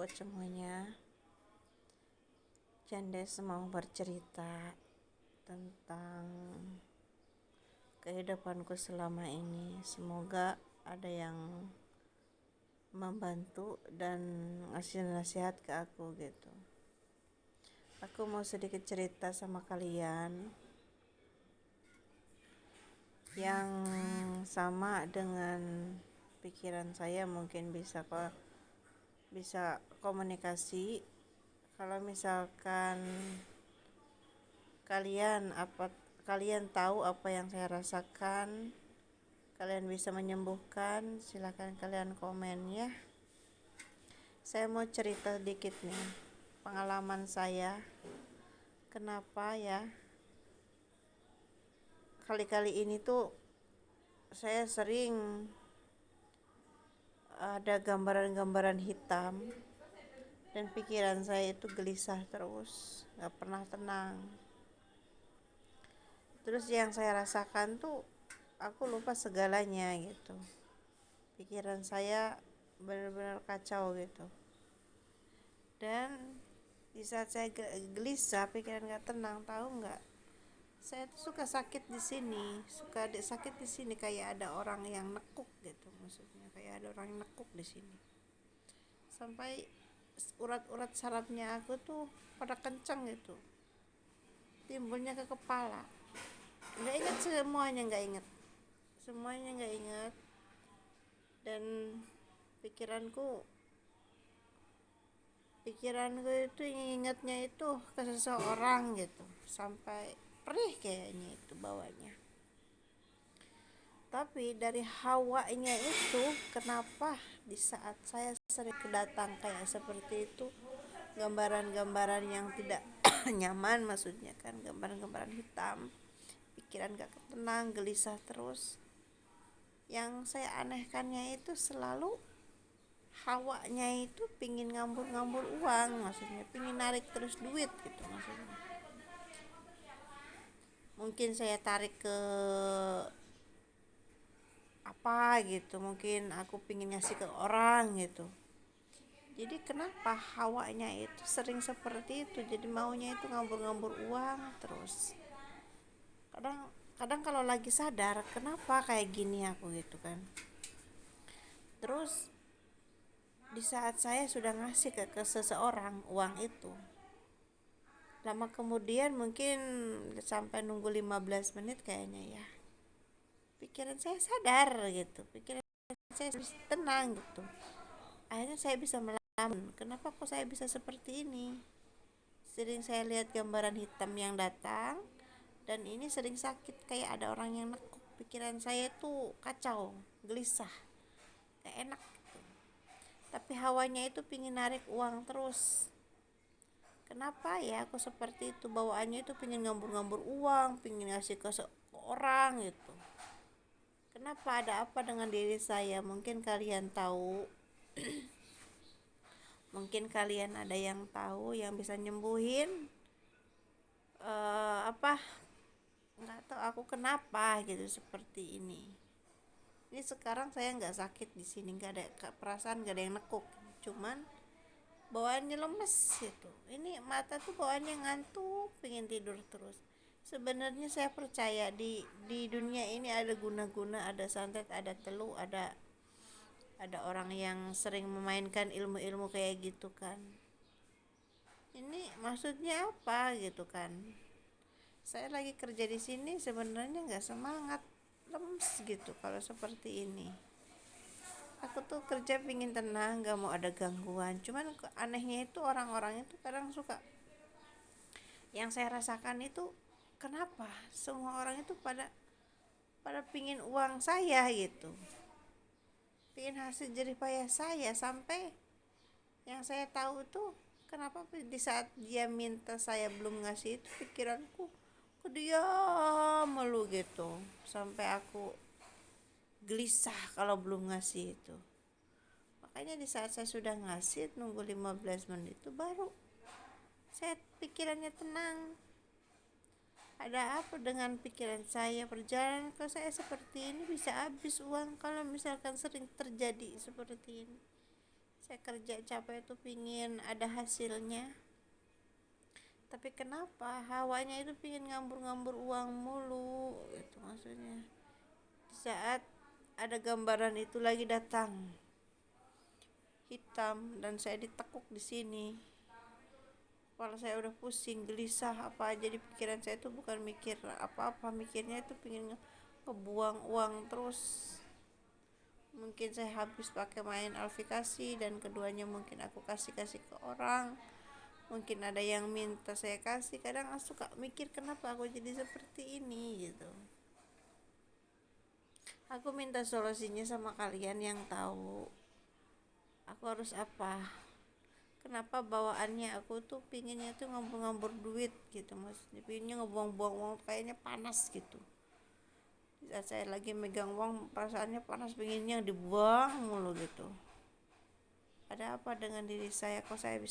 buat semuanya. Candes mau bercerita tentang kehidupanku selama ini. Semoga ada yang membantu dan ngasih nasihat ke aku gitu. Aku mau sedikit cerita sama kalian yang sama dengan pikiran saya, mungkin bisa komunikasi. Kalau misalkan kalian tahu apa yang saya rasakan, kalian bisa menyembuhkan, silakan kalian komen ya. Saya mau cerita dikit nih pengalaman saya, kenapa ya kali-kali ini tuh saya sering ada gambaran-gambaran hitam dan pikiran saya itu gelisah terus, gak pernah tenang. Terus yang saya rasakan tuh aku lupa segalanya gitu. Pikiran saya benar-benar kacau gitu. Dan di saat saya gelisah, pikiran gak tenang, tahu nggak? Saya tuh suka sakit di sini, sakit di sini, kayak ada orang yang nekuk gitu, maksudnya kayak ada orang yang nekuk di sini. Sampai urat-urat sarafnya aku tuh pada kencang gitu, timbulnya ke kepala. Nggak ingat semuanya, nggak ingat. Dan pikiranku itu ingatnya itu ke seseorang gitu, sampai perih kayaknya itu bawahnya. Tapi dari hawanya itu, kenapa di saat saya sering kedatang kayak seperti itu, gambaran-gambaran yang tidak nyaman, maksudnya kan gambaran-gambaran hitam, pikiran gak tenang, gelisah terus. Yang saya anehkannya itu selalu hawanya itu pingin ngambur-ngambur uang, maksudnya pingin narik terus duit gitu maksudnya. Mungkin saya tarik ke apa gitu, mungkin aku pingin ngasih ke orang gitu. Jadi kenapa hawanya itu sering seperti itu, jadi maunya itu ngambur-ngambur uang terus. Kadang kalau lagi sadar kenapa kayak gini aku gitu kan. Terus di saat saya sudah ngasih ke seseorang uang itu, lama kemudian mungkin sampai nunggu 15 menit kayaknya ya, pikiran saya sadar gitu, pikiran saya tenang gitu. Akhirnya saya bisa melamun, kenapa kok saya bisa seperti ini. Sering saya lihat gambaran hitam yang datang, dan ini sering sakit kayak ada orang yang nekuk. Pikiran saya tuh kacau, gelisah, gak enak gitu. Tapi hawanya itu pingin narik uang terus. Kenapa ya aku seperti itu, bawaannya itu pingin ngambur-ngambur uang, pingin ngasih ke orang gitu. Kenapa, ada apa dengan diri saya? Mungkin kalian tahu, mungkin kalian ada yang tahu yang bisa nyembuhin nggak tahu aku kenapa gitu seperti ini. Ini sekarang saya nggak sakit di sini, nggak ada perasaan, nggak ada yang nekuk, cuman bawaannya lemes gitu. Ini mata tuh bawaannya ngantuk, pengen tidur terus. Sebenarnya saya percaya di dunia ini ada guna-guna, ada santet, ada telu, ada orang yang sering memainkan ilmu-ilmu kayak gitu kan. Ini maksudnya apa gitu kan. Saya lagi kerja di sini sebenarnya nggak semangat, lemes gitu kalau seperti ini. Aku tuh kerja pingin tenang, nggak mau ada gangguan. Cuman anehnya itu orang-orang itu kadang suka, yang saya rasakan itu, kenapa semua orang itu pada pingin uang saya gitu, pingin hasil jerih payah saya. Sampai yang saya tahu itu, kenapa di saat dia minta saya belum ngasih itu, pikiranku kok dia melu gitu, sampai aku gelisah kalau belum ngasih itu. Makanya di saat saya sudah ngasih, nunggu 15 menit itu baru saya pikirannya tenang. Ada apa dengan pikiran saya? Perjalanan ke saya seperti ini bisa habis uang kalau misalkan sering terjadi seperti ini. Saya kerja capek itu pingin ada hasilnya, tapi kenapa hawanya itu pingin ngambur-ngambur uang mulu, itu maksudnya. Di saat ada gambaran itu lagi datang hitam dan saya ditekuk di sini, kepala saya udah pusing, gelisah, apa aja di pikiran saya itu bukan mikir apa-apa, mikirnya itu pingin ngebuang uang terus. Mungkin saya habis pakai main aplikasi dan keduanya mungkin aku kasih ke orang, mungkin ada yang minta saya kasih. Kadang aku suka mikir kenapa aku jadi seperti ini gitu. Aku minta solusinya sama kalian yang tahu aku harus apa. Kenapa bawaannya aku tuh pinginnya tuh ngambur-ngambur duit gitu, maksudnya pinginnya ngebuang-buang uang, kayaknya panas gitu. Saat saya lagi megang uang perasaannya panas, pinginnya dibuang mulu gitu. Ada apa dengan diri saya, kok saya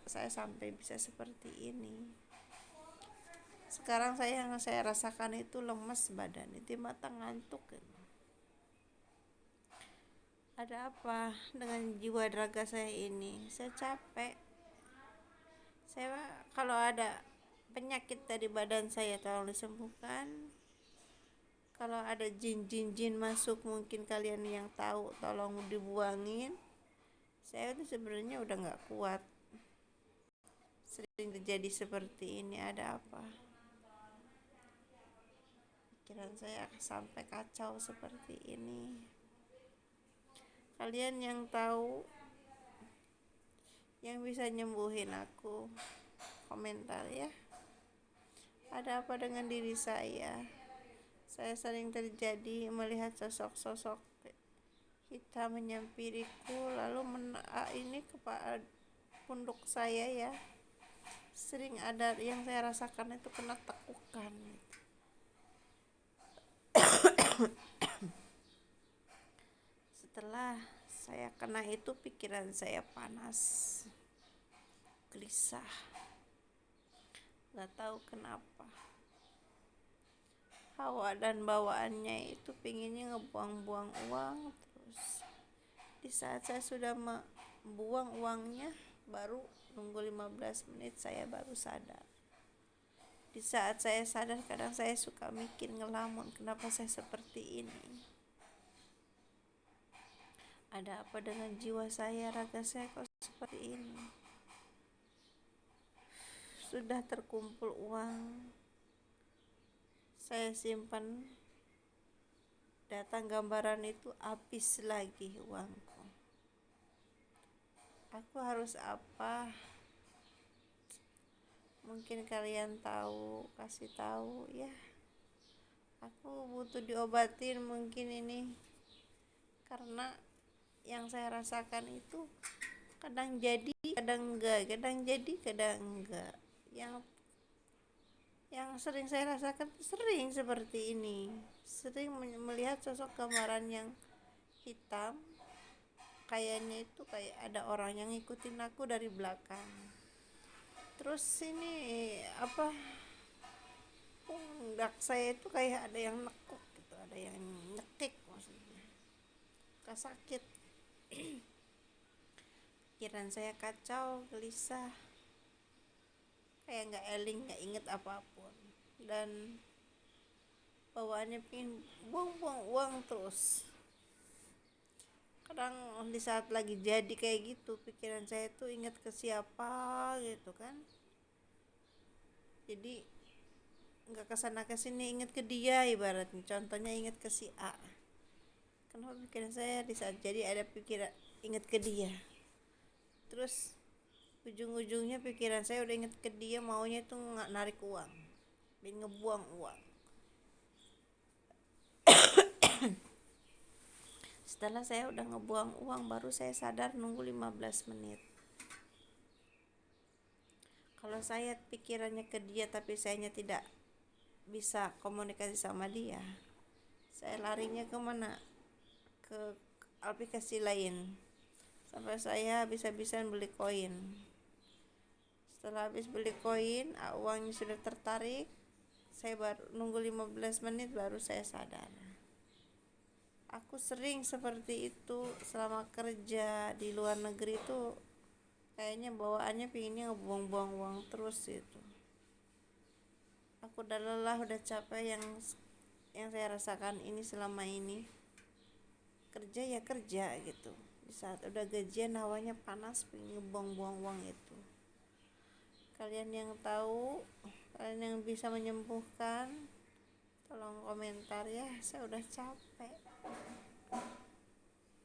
sampai bisa seperti ini. Sekarang yang saya rasakan itu lemes badan, itu mata ngantuk gitu. Ada apa dengan jiwa raga saya ini? Saya capek. Saya kalau ada penyakit dari badan saya tolong disembuhkan. Kalau ada jin masuk, mungkin kalian yang tahu tolong dibuangin. Saya tuh sebenarnya udah nggak kuat. Sering terjadi seperti ini. Ada apa? Pikiran saya sampai kacau seperti ini. Kalian yang tahu, yang bisa nyembuhin aku, komentar ya. Ada apa dengan diri saya? Saya sering terjadi melihat sosok-sosok hitam menyampiriku, lalu ini kepala punduk saya ya. Sering ada yang saya rasakan itu kena tekukan. Setelah saya kena itu pikiran saya panas, gelisah, gak tahu kenapa. Hawa dan bawaannya itu pinginnya ngebuang-buang uang terus. Di saat saya sudah membuang uangnya, baru nunggu 15 menit saya baru sadar. Di saat saya sadar, kadang saya suka mikir ngelamun, kenapa saya seperti ini. Ada apa dengan jiwa saya, raga saya kok seperti ini. Sudah terkumpul uang, saya simpan, datang gambaran itu habis lagi uangku. Aku harus apa? Mungkin kalian tahu, kasih tahu ya. Aku butuh diobatin mungkin ini, karena yang saya rasakan itu kadang jadi, kadang enggak, kadang jadi, kadang enggak. Yang sering saya rasakan sering seperti ini. Sering melihat sosok gambaran yang hitam, kayaknya itu kayak ada orang yang ngikutin aku dari belakang. Terus ini apa, pundak saya itu kayak ada yang nekuk gitu, ada yang nyekik, maksudnya sakit. Pikiran saya kacau, gelisah, kayak nggak eling, nggak inget apapun, dan bawaannya pingin buang-buang uang terus. Kadang di saat lagi jadi kayak gitu, pikiran saya tuh inget ke siapa gitu kan, jadi nggak kesana kesini, inget ke dia, ibaratnya contohnya inget ke si A. Kenapa pikiran saya di saat jadi ada pikiran inget ke dia, terus ujung-ujungnya pikiran saya udah inget ke dia, maunya tuh narik uang, pengen ngebuang uang. Setelah saya udah ngebuang uang, baru saya sadar nunggu 15 menit. Kalau saya pikirannya ke dia tapi sayanya tidak bisa komunikasi sama dia, saya larinya kemana? Ke aplikasi lain, sampai saya bisa-bisan beli koin. Setelah habis beli koin, uangnya sudah tertarik, saya baru nunggu 15 menit baru saya sadar. Aku sering seperti itu selama kerja di luar negeri tuh, kayaknya bawaannya pinginnya ngebuang-buang uang terus gitu. Aku udah lelah, udah capek yang saya rasakan ini selama ini. Kerja ya kerja gitu, di saat udah gajian hawanya panas, pengen ngebuang-buang uang itu. Kalian yang tahu, kalian yang bisa menyembuhkan, tolong komentar ya, saya udah capek.